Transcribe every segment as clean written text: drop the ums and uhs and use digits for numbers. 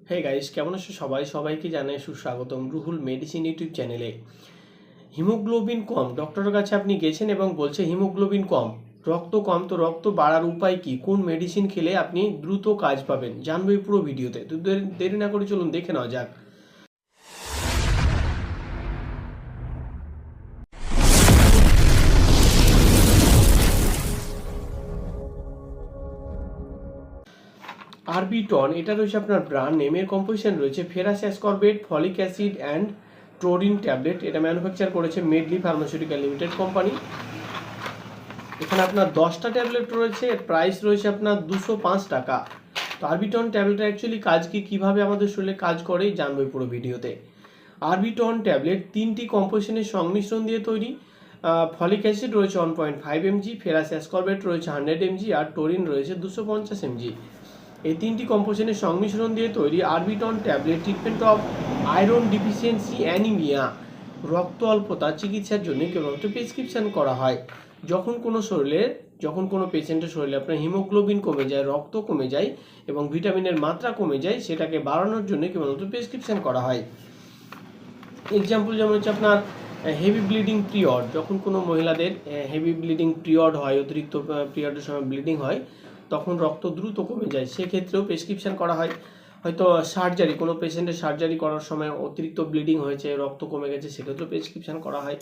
Hey guys, কেমন আছো সবাই? সবাইকে জানাই সুস্বাগতম রুহুল মেডিসিন ইউটিউব চ্যানেলে। হিমোগ্লোবিন কম, ডক্টরের কাছে আপনি গেছেন এবং বলছে হিমোগ্লোবিন কম, রক্ত কম। তো রক্ত বাড়ার উপায় কি? কোন মেডিসিন খেলে আপনি দ্রুত কাজ পাবেন, জানবো এই পুরো ভিডিওতে। তো দেরি না করে চলুন দেখে নেওয়া যাক। আরবিটন, এটা রয়েছে আপনার ব্র্যান্ড নেম। এর কম্পোজিশন রয়েছে ferrous ascorbate, folic acid and ট্রোডিন ট্যাবলেট। এটা ম্যানুফ্যাকচার করেছে মেডলি ফার্মাসিউটিক্যাল লিমিটেড কোম্পানি। এখানে আপনার 10টা ট্যাবলেট রয়েছে, এর প্রাইস রয়েছে আপনার 205 টাকা। তো আরবিটন ট্যাবলেট অ্যাকচুয়ালি কাজ কি, কীভাবে আমাদের শরীরে কাজ করে, জানবো পুরো ভিডিওতে। আরবিটন ট্যাবলেট 3টি কম্পোজিশনের সংমিশ্রণ দিয়ে তৈরি। ফলিক অ্যাসিড রয়েছে 1.5 mg, ফেরাস অ্যাসকর্বেট রয়েছে 100 mg, আর টোরিন রয়েছে 250 mg। এই 3টি কম্পোজিশনের সংমিশ্রণ দিয়ে তৈরি আরবিটন tablet treatment of iron deficiency anaemia, রক্ত অল্পতা চিকিৎসার জন্য কেবলমাত্র প্রেসক্রিপশন করা হয়। যখন কোনো পেশেন্টের শরীরে আপনার হিমোগ্লোবিন কমে যায়, রক্ত কমে যায় এবং ভিটামিনের মাত্রা কমে যায়, সেটাকে বাড়ানোর জন্য কেবলমাত্র প্রেসক্রিপশন করা হয়। এক্সাম্পল যেমন হচ্ছে আপনার হেভি ব্লিডিং পিরিয়ড, যখন কোনো মহিলাদের হেভি ব্লিডিং পিরিয়ড হয়, অতিরিক্ত পিরিয়ডের সময় ব্লিডিং হয়, তখন রক্ত দ্রুত কমে যায়, সেক্ষেত্রেও প্রেসক্রিপশন করা হয়। হয়তো সার্জারি, কোনো পেশেন্টের সার্জারি করার সময় অতিরিক্ত ব্লিডিং হয়েছে, রক্ত কমে গেছে, সেক্ষেত্রেও প্রেসক্রিপশন করা হয়।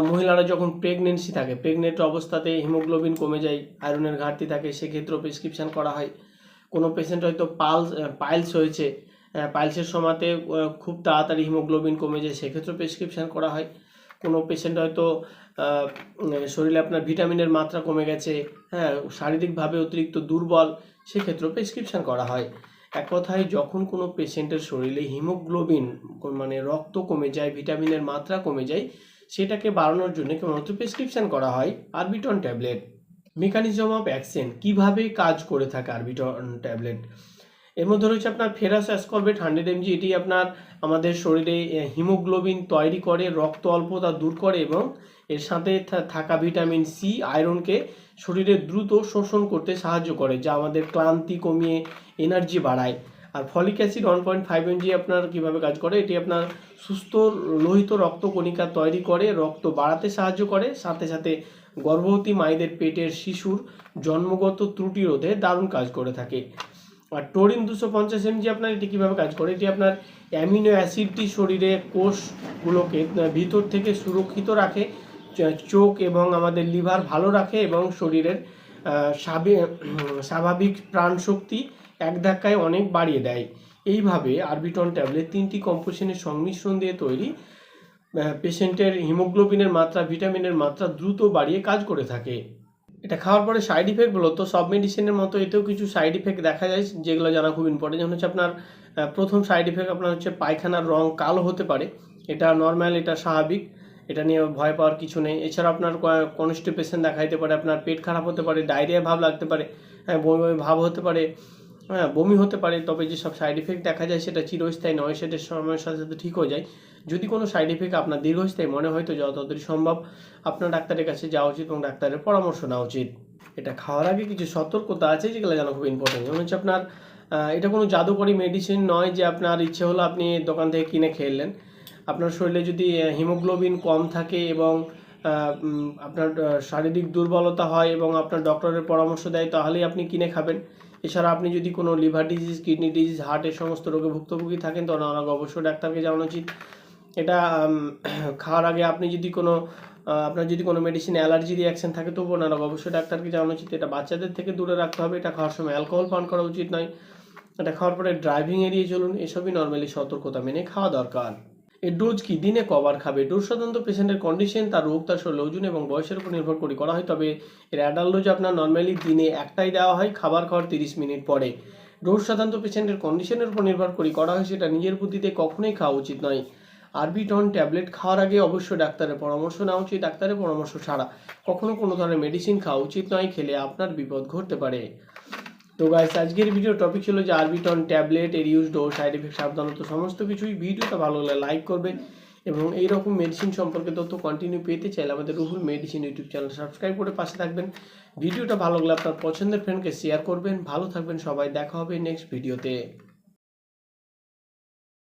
মহিলারা যখন প্রেগনেন্সি থাকে, প্রেগনেন্ট অবস্থাতে হিমোগ্লোবিন কমে যায়, আয়রনের ঘাটতি থাকে, সেক্ষেত্রেও প্রেসক্রিপশন করা হয়। কোনো পেশেন্ট হয়তো পাইলস হয়েছে, পাইলসের সময়তে খুব তাড়াতাড়ি হিমোগ্লোবিন কমে যায়, সেক্ষেত্রেও প্রেসক্রিপশন করা হয়। কোনো পেশেন্ট হয়তো শরীরে আপনার ভিটামিনের মাত্রা কমে গেছে, শারীরিকভাবে অতিরিক্ত দুর্বল, সেক্ষেত্রেও প্রেসক্রিপশন করা হয়। এক কথায়, যখন কোনো পেশেন্টের শরীরে হিমোগ্লোবিন মানে রক্ত কমে যায়, ভিটামিনের মাত্রা কমে যায়, সেটাকে বাড়ানোর জন্য কেবলমাত্র প্রেসক্রিপশন করা হয় আরবিটন ট্যাবলেট। মেকানিজম অফ অ্যাকশন, কিভাবে কাজ করে থাকে আরবিটন ট্যাবলেট। এর মধ্যে রয়েছে আপনার ফেরাস অ্যাসকর্বেট 100 mg। এটি আপনার আমাদের শরীরে হিমোগ্লোবিন তৈরি করে, রক্ত অল্পতা দূর করে এবং এর সাথে থাকা ভিটামিন সি আয়রনকে শরীরে দ্রুত শোষণ করতে সাহায্য করে, যা আমাদের ক্লান্তি কমিয়ে এনার্জি বাড়ায়। আর ফলিক অ্যাসিড 1.5 mg আপনার কীভাবে কাজ করে, এটি আপনার সুস্থ লোহিত রক্তকণিকা তৈরি করে, রক্ত বাড়াতে সাহায্য করে, সাথে সাথে গর্ভবতী মায়েদের পেটের শিশুর জন্মগত ত্রুটি রোধে দারুণ কাজ করে থাকে। আর টোরিন 250 mg আপনার এটি কীভাবে কাজ করে, এটি আপনার অ্যামিনো অ্যাসিডটি শরীরে কোষগুলোকে ভিতর থেকে সুরক্ষিত রাখে, চোখ এবং আমাদের লিভার ভালো রাখে এবং শরীরের স্বাভাবিক প্রাণশক্তি এক ধাক্কায় অনেক বাড়িয়ে দেয়। এইভাবে আরবিটন ট্যাবলেট 3টি কম্পোজিশনের সংমিশ্রণ দিয়ে তৈরি, পেশেন্টের হিমোগ্লোবিনের মাত্রা, ভিটামিনের মাত্রা দ্রুত বাড়িয়ে কাজ করে থাকে। এটা খাওয়ার পরে সাইড ইফেক্ট বলো তো, সব মেডিসিনের মতো এতেও কিছু সাইড ইফেক্ট দেখা যায়, যেগুলো জানা খুব ইম্পর্টেন্ট। যেমন হচ্ছে আপনার প্রথম সাইড ইফেক্ট আপনার হচ্ছে পায়খানার রং কালো হতে পারে। এটা নর্মাল, এটা স্বাভাবিক, এটা নিয়ে ভয় পাওয়ার কিছু নেই। এছাড়া আপনার কনস্টিপেশন দেখা দিতে পারে, আপনার পেট খারাপ হতে পারে, ডায়রিয়া ভাব লাগতে পারে, বমি বমি ভাব হতে পারে, বমি হতে পারে। তবে যেসব সাইড ইফেক্ট দেখা যায় সেটা চিরস্থায়ী নয়, সেটা সময়ের সাথে সাথে ঠিক হয়ে যায়। যদি কোনো সাইড ইফেক্ট আপনার দীর্ঘস্থায়ী মনে হয়, তো যত তাড়াতাড়ি সম্ভব আপনার ডাক্তারের কাছে যাওয়া উচিত এবং ডাক্তারের পরামর্শ নেওয়া উচিত। এটা খাওয়ার আগে কিছু সতর্কতা আছে, যেগুলো জানা খুব ইম্পর্টেন্ট। যেমন হচ্ছে আপনার এটা কোনো জাদুকরি মেডিসিন নয় যে আপনার ইচ্ছে হলো আপনি দোকান থেকে কিনে খেলেন। আপনার শরীরে যদি হিমোগ্লোবিন কম থাকে এবং আপনার শারীরিক দুর্বলতা হয় এবং আপনার ডক্টরের পরামর্শ দেয়, তাহলেই আপনি কিনে খাবেন। এছাড়া আপনি যদি কোনো লিভার ডিজিজ, কিডনি ডিজিজ, হার্টের সমস্ত রোগে ভুক্তভোগী থাকেন, তখন আপনাকে অবশ্যই ডাক্তারকে জানানো উচিত। এটা খাওয়ার আগে আপনি যদি কোনো আপনার যদি কোনো মেডিসিন অ্যালার্জি রিয়াকশন থাকে, তবুও ওনারা অবশ্যই ডাক্তারকে জানানো উচিত। এটা বাচ্চাদের থেকে দূরে রাখতে হবে, এটা খাওয়ার সময় অ্যালকোহল পান করা উচিত নয়, এটা খাওয়ার পরে ড্রাইভিং এড়িয়ে চলুন, এসবই নর্মালি সতর্কতা মেনে খাওয়া দরকার। এর ডোজ কি, দিনে কবার খাবে? ডোজ সাধারণত পেশেন্টের কন্ডিশন, তার রোগ, তার শরীর ওজন এবং বয়সের উপর নির্ভর করে করা হয়। তবে এর অ্যাডাল্ট ডোজ আপনার নর্মালি দিনে একটাই দেওয়া হয়, খাবার খাওয়ার 30 মিনিট পরে। ডোজ সাধারণত পেশেন্টের কন্ডিশনের উপর নির্ভর করে করা হয়, সেটা নিজের বুদ্ধিতে কখনোই খাওয়া উচিত নয়। আরবিটন ট্যাবলেট খাওয়ার আগে অবশ্যই ডাক্তারের পরামর্শ নেওয়া উচিত। ডাক্তারের পরামর্শ ছাড়া কখনো কোনো ধরনের মেডিসিন খাওয়া উচিত নয়, খেলে আপনার বিপদ ঘটতে পারে। তো গাইস, আজকের ভিডিও টপিক ছিল যে আরবিটন ট্যাবলেট, এর ইউজ, ডোজ, সাইড এফেক্ট, সাবধানতা, সমস্ত কিছুই। ভিডিওটা ভালো লাগলে লাইক করবে এবং এই রকম মেডিসিন সম্পর্কে তথ্য কন্টিনিউ পেতে চাইলে আমাদের Ruhul medicine YouTube channel subscribe করে পাশে থাকবেন। ভিডিওটা ভালো লাগলে আপনার পছন্দের ফ্রেন্ডকে শেয়ার করবেন। ভালো থাকবেন সবাই, দেখা হবে নেক্সট ভিডিওতে।